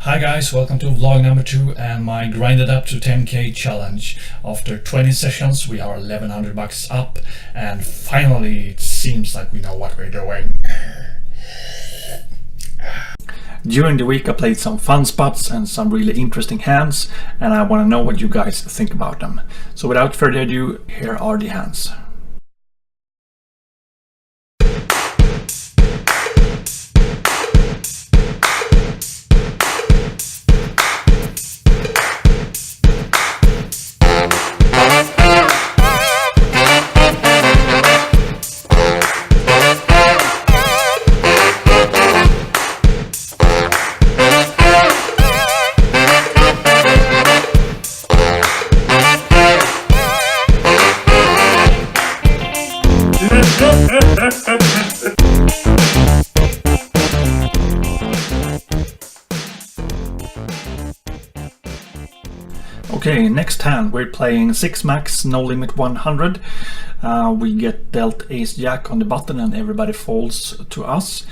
Hi guys, welcome to vlog number 2 and my grinded up to 10k challenge. After 20 sessions we are 1100 bucks up and finally it seems like we know what we're doing. During the week I played some fun spots and some really interesting hands and I want to know what you guys think about them. So without further ado, here are the hands. Okay, next hand we're playing 6 max, no limit 100. We get dealt ace jack on the button and everybody folds to us.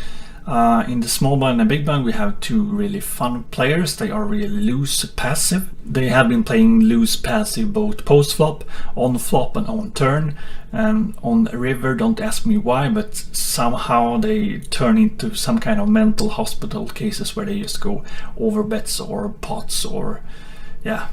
In the small blind and big blind we have two really fun players. They are really loose passive. They have been playing loose passive both post flop, on flop and on turn. And on river, don't ask me why, but somehow they turn into some kind of mental hospital cases where they just go over bets or pots or yeah.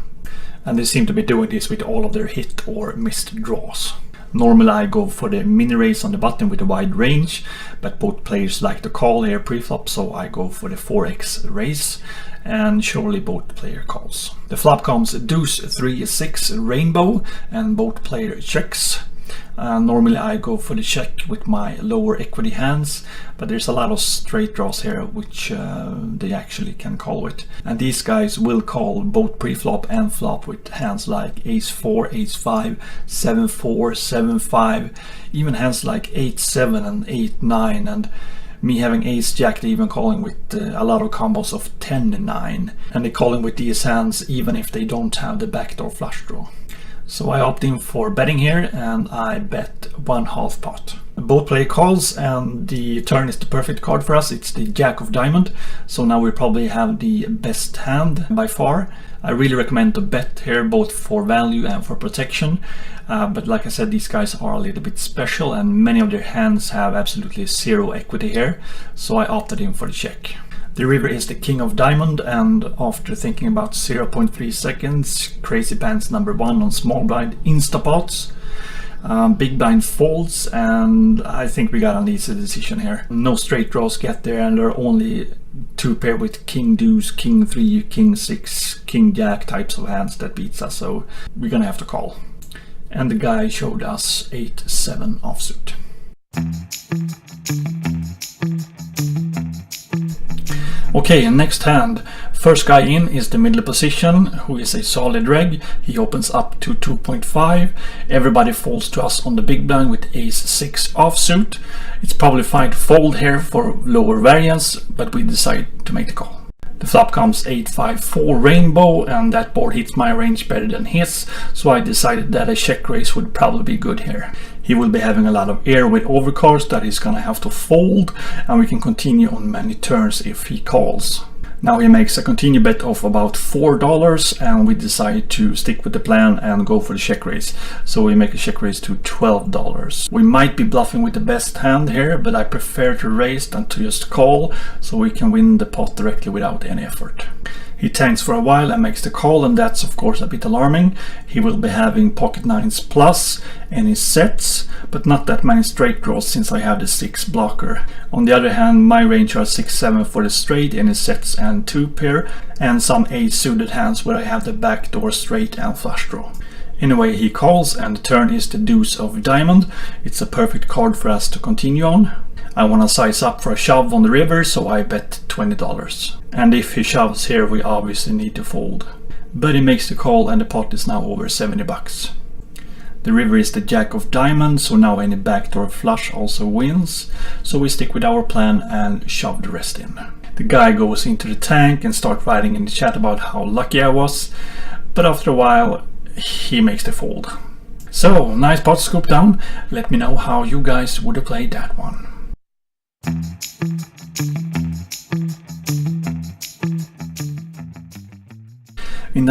And they seem to be doing this with all of their hit or missed draws. Normally I go for the mini raise on the button with a wide range, but both players like to call here pre-flop, so I go for the 4x raise, and surely both player calls. The flop comes deuce 3-6 rainbow, and both player checks. Normally I go for the check with my lower equity hands, but there's a lot of straight draws here which they actually can call with. And these guys will call both pre-flop and flop with hands like ace-4, ace-5, 7-4, 7-5, even hands like 8-7 and 8-9, and me having ace-jack, they even calling with a lot of combos of 10-9, and they calling with these hands even if they don't have the backdoor flush draw. So I opt in for betting here and I bet 1/2 pot. Both player calls and the turn is the perfect card for us. It's the jack of diamond. So now we probably have the best hand by far. I really recommend to bet here both for value and for protection. But like I said, these guys are a little bit special and many of their hands have absolutely zero equity here. So I opted in for the check. The river is the king of diamond, and after thinking about 0.3 seconds, crazy pants number 1 on small blind instapots. Big blind folds, and I think we got an easy decision here. No straight draws get there, and there are only two pair with king deuce, king 3, king 6, king jack types of hands that beats us, so we're gonna have to call. And the guy showed us 8-7 offsuit. Okay, next hand. First guy in is the middle position, who is a solid reg. He opens up to 2.5. Everybody folds to us on the big blind with ace-6 offsuit. It's probably fine to fold here for lower variance, but we decide to make the call. The flop comes 8-5-4 rainbow, and that board hits my range better than his, so I decided that a check raise would probably be good here. He will be having a lot of air with overcards that he's gonna have to fold, and we can continue on many turns if he calls. Now he makes a continue bet of about $4, and we decide to stick with the plan and go for the check raise. So we make a check raise to $12. We might be bluffing with the best hand here, but I prefer to raise than to just call, so we can win the pot directly without any effort. He tanks for a while and makes the call, and that's of course a bit alarming. He will be having pocket nines plus any sets, but not that many straight draws since I have the 6 blocker. On the other hand, my range are 6-7 for the straight, any sets and 2 pair, and some 8 suited hands where I have the backdoor straight and flush draw. Anyway, he calls and the turn is the deuce of diamond. It's a perfect card for us to continue on. I want to size up for a shove on the river, so I bet $20. And if he shoves here, we obviously need to fold. But he makes the call and the pot is now over 70 bucks. The river is the jack of diamonds, so now any backdoor flush also wins. So we stick with our plan and shove the rest in. The guy goes into the tank and starts writing in the chat about how lucky I was. But after a while, he makes the fold. So, nice pot scoop down. Let me know how you guys would have played that one.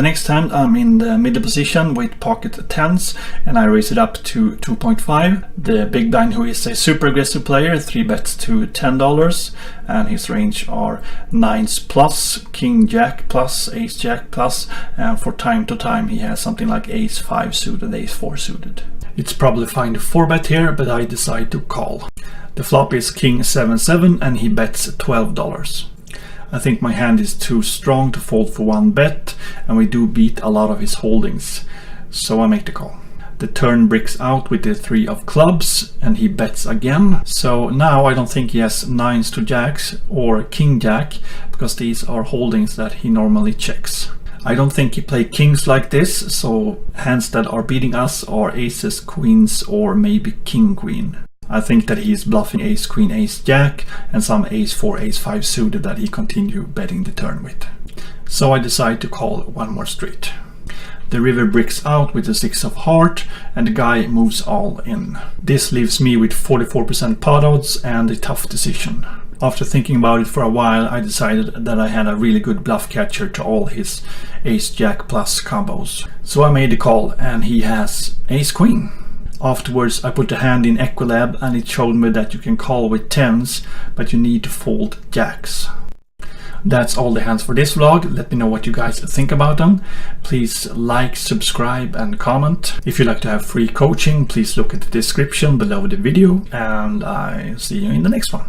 The next hand I'm in the middle position with pocket tens, and I raise it up to 2.5. The big blind, who is a super aggressive player, 3 bets to $10, and his range are 9s plus, king jack plus, ace jack plus, and for time to time he has something like ace 5 suited, ace 4 suited. It's probably fine to 4-bet here, but I decide to call. The flop is king 7-7 and he bets $12. I think my hand is too strong to fold for 1 bet, and we do beat a lot of his holdings, so I make the call. The turn bricks out with the 3 of clubs and he bets again. So now I don't think he has 9s to jacks or king jack, because these are holdings that he normally checks. I don't think he played kings like this, so hands that are beating us are aces, queens, or maybe king queen. I think that he is bluffing ace queen, ace jack, and some ace 4, ace 5 suited that he continue betting the turn with. So I decide to call one more straight. The river bricks out with the 6 of heart and the guy moves all in. This leaves me with 44% pot odds and a tough decision. After thinking about it for a while, I decided that I had a really good bluff catcher to all his ace jack plus combos. So I made the call and he has ace queen. Afterwards I put the hand in Equilab and it showed me that you can call with 10s, but you need to fold jacks. That's all the hands for this vlog. Let me know what you guys think about them. Please like, subscribe and comment. If you'd like to have free coaching, please look at the description below the video, and I see you in the next one.